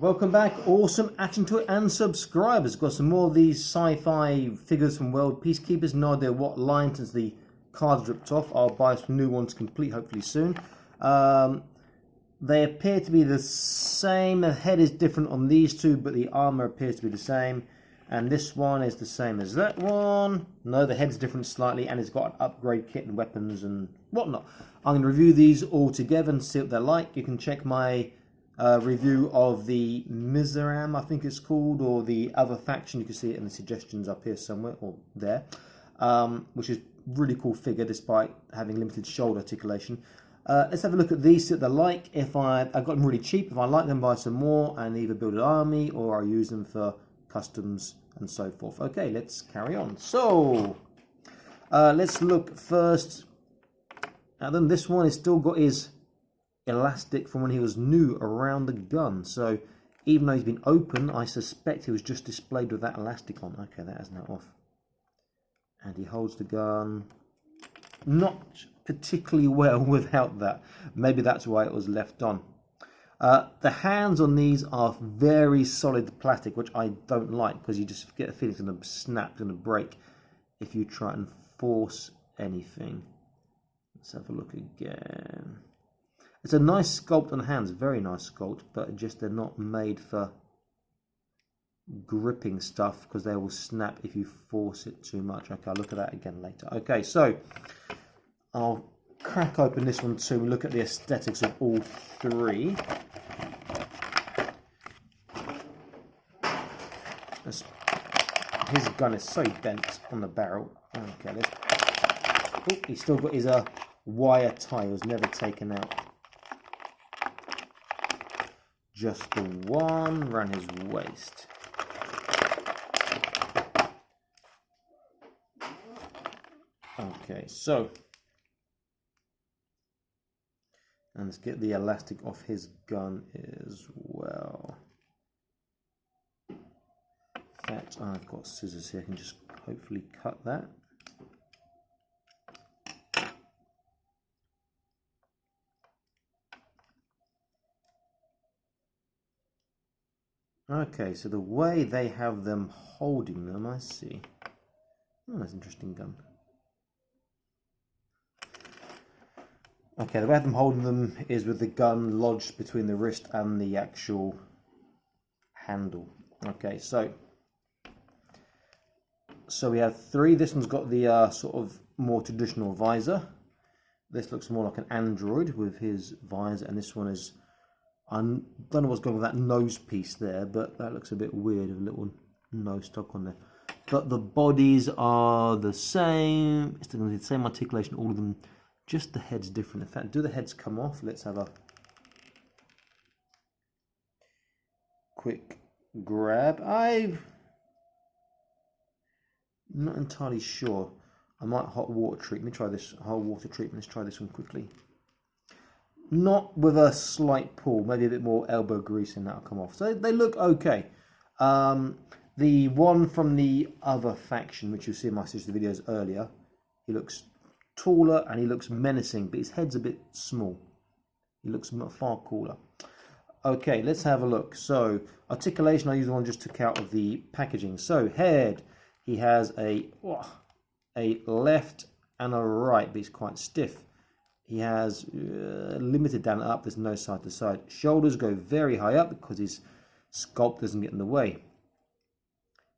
Welcome back, awesome action to it and subscribers. Got some more of these sci-fi figures from World Peacekeepers. No idea what line since the cards ripped off. I'll buy some new ones complete hopefully soon. They appear to be the same. The head is different on these two, but the armor appears to be the same. And this one is the same as that one. No, the head's different slightly, and it's got an upgrade kit and weapons and whatnot. I'm going to review these all together and see what they're like. You can check my review of the Mizoram, I think it's called, or the other faction. You can see it in the suggestions up here somewhere, or there, which is really cool figure despite having limited shoulder articulation. Let's have a look at these, see what they're like. If I got them really cheap, if I like them, buy some more and either build an army or I use them for customs and so forth. Okay, let's carry on. So let's look first at them. This one has still got his elastic from when he was new around the gun, so even though he's been open, I suspect he was just displayed with that elastic on. Okay, that is now off, and he holds the gun not particularly well without that. Maybe that's why it was left on. The hands on these are very solid plastic, which I don't like, because you just get a feeling it's going to snap, it's going to break if you try and force anything. Let's have a look again. It's a nice sculpt on the hands, very nice sculpt, but just they're not made for gripping stuff because they will snap if you force it too much. Okay, I'll look at that again later. Okay, so I'll crack open this one too and look at the aesthetics of all three. His gun is so bent on the barrel. Okay, let's... Oh, he's still got his wire tie, it was never taken out. Just the one around his waist. Okay, so and let's get the elastic off his gun as well. In fact, I've got scissors here, I can just hopefully cut that. Okay, so the way they have them holding them, I see. Oh, that's an interesting gun. Okay, the way I have them holding them is with the gun lodged between the wrist and the actual handle. Okay, so we have three. This one's got the sort of more traditional visor. This looks more like an android with his visor, and this one is... I don't know what's going on with that nose piece there, but that looks a bit weird with a little nose stuck on there. But the bodies are the same. It's the same articulation, all of them. Just the head's different. In fact, do the heads come off? Let's have a quick grab. I'm not entirely sure. I might hot water treat. Let me try this hot water treatment. Let's try this one quickly. Not with a slight pull, maybe a bit more elbow grease and that'll come off. So they look okay. The one from the other faction, which you'll see in my sister videos earlier, he looks taller and he looks menacing, but his head's a bit small. He looks far cooler. Okay, let's have a look. So articulation, I use the one just took out of the packaging. So head, he has a left and a right, but he's quite stiff. He has limited down and up, there's no side to side. Shoulders go very high up because his sculpt doesn't get in the way.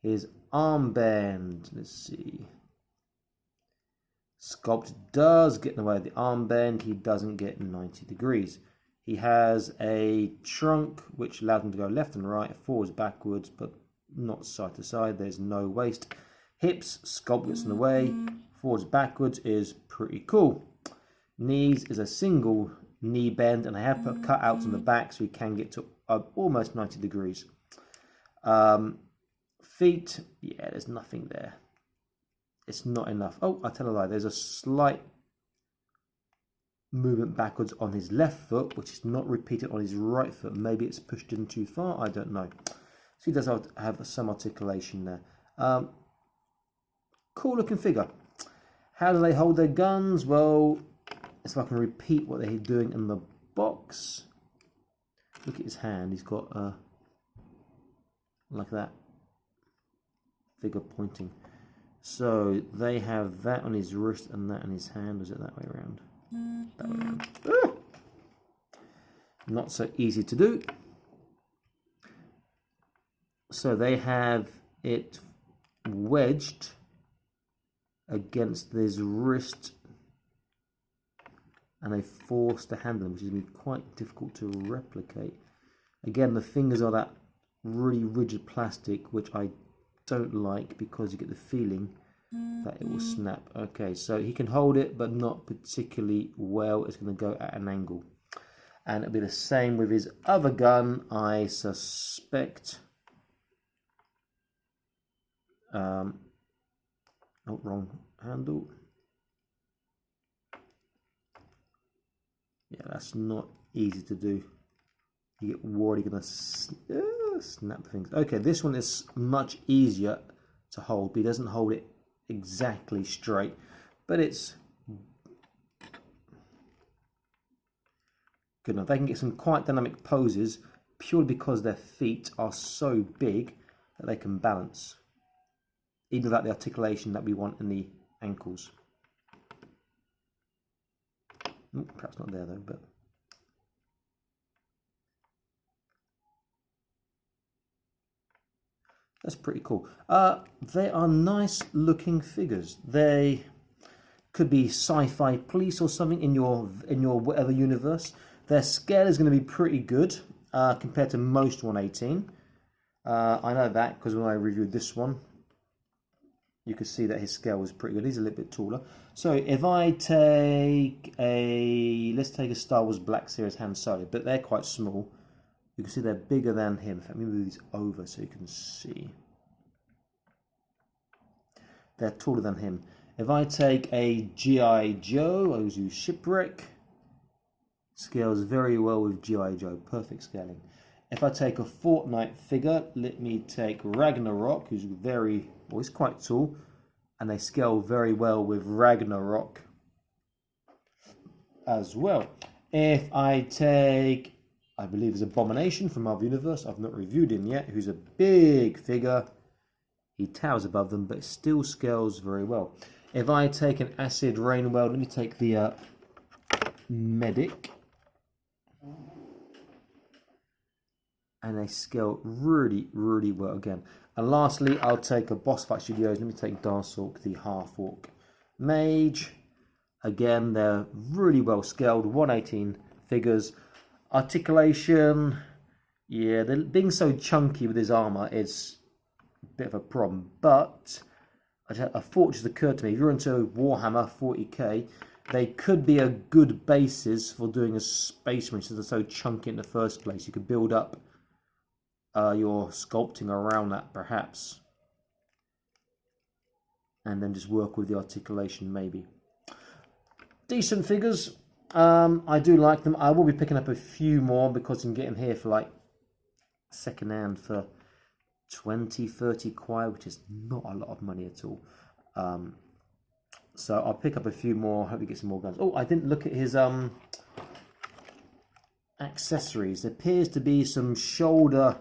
His armband, let's see. Sculpt does get in the way of the armband, he doesn't get 90 degrees. He has a trunk which allows him to go left and right, forwards, backwards, but not side to side. There's no waist. Hips, sculpt gets in the way. Forwards, backwards is pretty cool. Knees is a single knee bend, and I have put cutouts on the back so we can get to almost 90 degrees. Feet, yeah, there's nothing there. It's not enough. Oh, I tell a lie. There's a slight movement backwards on his left foot, which is not repeated on his right foot. Maybe it's pushed in too far. I don't know. So he does have some articulation there. Cool looking figure. How do they hold their guns? Well, if I can repeat what they're doing in the box. Look at his hand. He's got like that. Figure pointing. So they have that on his wrist and that on his hand. Is it that way around? That way around. Ah! Not so easy to do. So they have it wedged against his wrist, and they force the handle, which is going to be quite difficult to replicate. Again, the fingers are that really rigid plastic, which I don't like because you get the feeling that it will snap. Okay, so he can hold it, but not particularly well. It's going to go at an angle. And it'll be the same with his other gun, I suspect. Oh, wrong handle. Yeah, that's not easy to do. You get worried you're going to snap things. Okay, this one is much easier to hold, but he doesn't hold it exactly straight. But it's good enough. They can get some quite dynamic poses purely because their feet are so big that they can balance. Even without the articulation that we want in the ankles. Perhaps not there though, but that's pretty cool. They are nice looking figures. They could be sci-fi police or something in your whatever universe. Their scale is going to be pretty good compared to most 118. I know that because when I reviewed this one, you could see that his scale was pretty good. He's a little bit taller. So if I take let's take a Star Wars Black Series Han Solo, but they're quite small. You can see they're bigger than him. In fact, let me move these over so you can see. They're taller than him. If I take a G.I. Joe, Ozu Shipwreck, scales very well with G.I. Joe. Perfect scaling. If I take a Fortnite figure, let me take Ragnarok, who's he's quite tall, and they scale very well with Ragnarok as well. If I take, I believe it's Abomination from Marvel Universe, I've not reviewed him yet, who's a big figure. He towers above them, but still scales very well. If I take an Acid Rain World, let me take the Medic. And they scale really, really well again. And lastly, I'll take a Boss Fight Studios. Let me take Darsork, the Half-Orc Mage. Again, they're really well scaled. 118 figures. Articulation. Yeah, being so chunky with his armor is a bit of a problem. But a thought just occurred to me. If you're into Warhammer 40k, they could be a good basis for doing a Space Marine since they're so chunky in the first place. You could build up your sculpting around that perhaps, and then just work with the articulation maybe. Decent figures. I do like them. I will be picking up a few more because you can get them here for like second hand for 20-30 kwai, which is not a lot of money at all. So I'll pick up a few more. Hope we get some more guns. Oh, I didn't look at his accessories. There appears to be some shoulder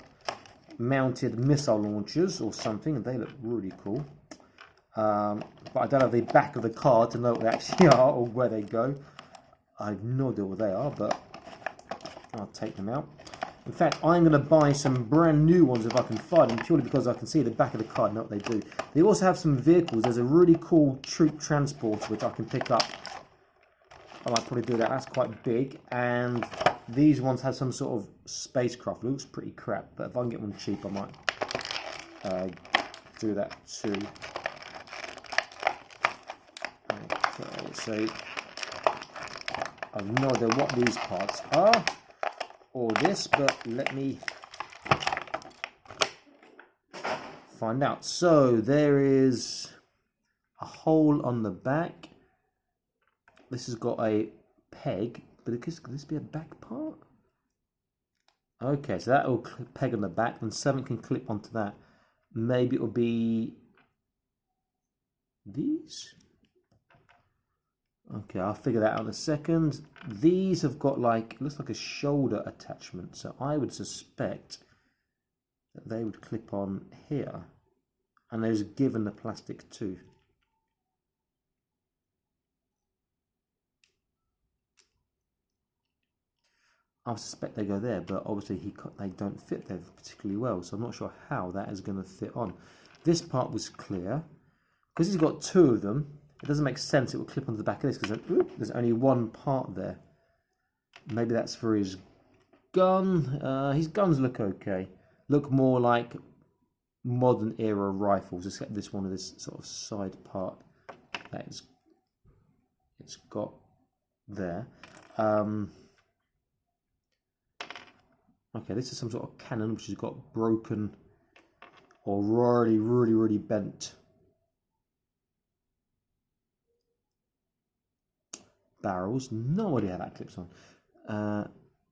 mounted missile launchers or something, and they look really cool. But I don't have the back of the card to know what they actually are or where they go. I have no idea what they are, but I'll take them out. In fact, I'm going to buy some brand new ones if I can find them, purely because I can see the back of the card and know what they do. They also have some vehicles. There's a really cool troop transporter which I can pick up. I might probably do that. That's quite big. And these ones have some sort of spacecraft. Looks pretty crap, but if I can get one cheap, I might do that too. Okay, so I've no idea what these parts are or this, but let me find out. So there is a hole on the back. This has got a peg, but could this be a back part? Okay, so that will peg on the back, and something can clip onto that. Maybe it will be these. Okay, I'll figure that out in a second. These have got like, looks like a shoulder attachment, so I would suspect that they would clip on here, and those are given the plastic too. I suspect they go there, but obviously they don't fit there particularly well, so I'm not sure how that is going to fit on. This part was clear. Because he's got two of them, it doesn't make sense it will clip onto the back of this, because there's only one part there. Maybe that's for his gun. His guns look okay. Look more like modern era rifles, except this one of this sort of side part that it's got there. Okay, this is some sort of cannon which has got broken or really bent barrels. No idea how that clips on.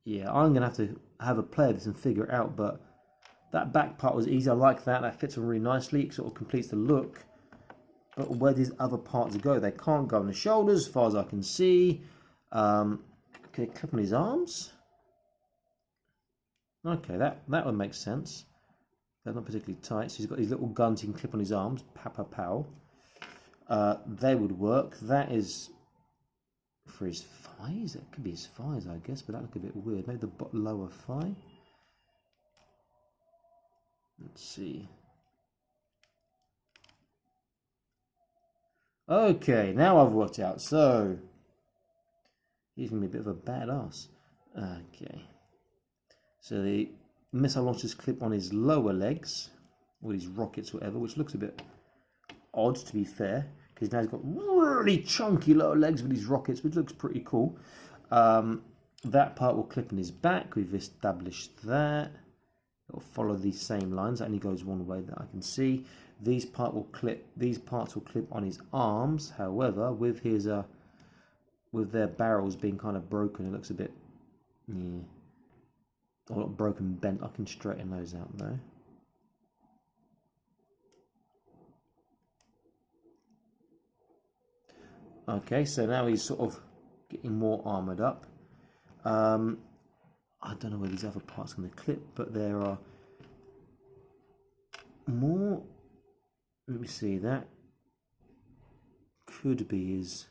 Yeah, I'm gonna have a play of this and figure it out, but that back part was easy. I like that. That fits on really nicely. It sort of completes the look. But where these other parts go? They can't go on the shoulders, as far as I can see. Okay, clip on his arms. Okay, that would make sense. They're not particularly tight. So he's got these little guns he can clip on his arms. Pow, pow, pow. They would work. That is for his thighs. That could be his thighs, I guess, but that look a bit weird. Maybe the lower thigh. Let's see. Okay, now I've worked out. So he's gonna be a bit of a badass. Okay. So the missile launchers clip on his lower legs, or his rockets, or whatever, which looks a bit odd, to be fair, because now he's got really chunky lower legs with his rockets, which looks pretty cool. That part will clip on his back. We've established that. It will follow these same lines. That only goes one way that I can see. These parts will clip on his arms. However, with their barrels being kind of broken, it looks a bit, yeah, or not broken, bent. I can straighten those out though. Okay, so now he's sort of getting more armoured up. I don't know where these other parts are going to clip, but there are more. Let me see, that could be his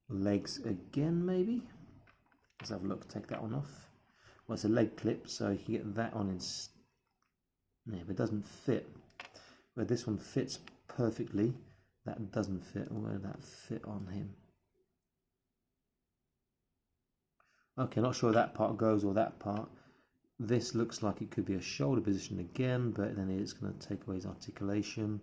legs again, maybe. Let's have a look, take that one off. Well, it's a leg clip, so you can get that on in. Yeah, but it doesn't fit. Where this one fits perfectly, that doesn't fit. Where that fit on him? Okay, not sure that part goes or that part. This looks like it could be a shoulder position again, but then it's going to take away his articulation.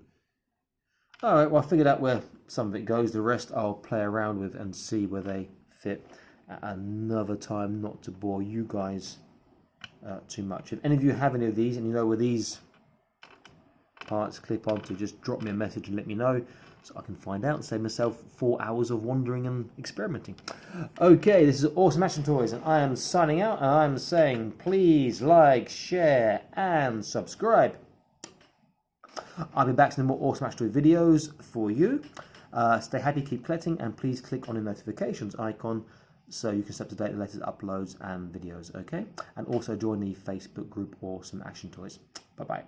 Alright, well I figured out where some of it goes. The rest I'll play around with and see where they fit at another time, not to bore you guys too much. If any of you have any of these and you know where these parts clip onto, just drop me a message and let me know, so I can find out and save myself 4 hours of wandering and experimenting. Okay, this is Awesome Action Toys, and I am signing out, and I'm saying please like, share, and subscribe. I'll be back to more Awesome Action Toy videos for you. Stay happy, keep collecting, and please click on the notifications icon so you can stay up to date with the latest uploads and videos, okay? And also join the Facebook group Awesome Action Toys. Bye-bye.